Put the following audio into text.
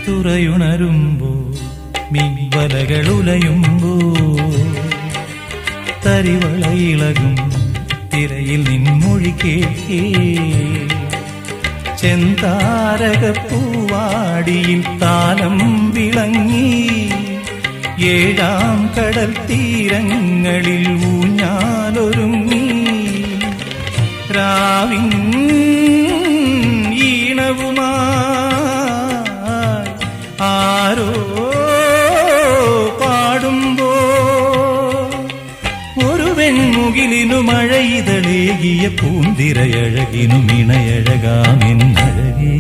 തുറയുണരുമ്പോ മീൻവലകളുലയുമ്പോ തരിവളയിളകും തിരയിൽ നിൻമൊഴി കേൾക്കേ ചെന്താരകപ്പൂവാടിയിൽ താലം വിളങ്ങി ഏഴാം കടൽ തീരങ്ങളിൽ ഊഞ്ഞാലൊരുങ്ങി രാവിൻ ഈണവുമായി ആരോ പാടുമ്പോ ഒരു വെൺമുകിലിനു മഴയിതളേകിയ പൂന്തിരയഴകിനു മിണയഴകാമെന്നഴകേ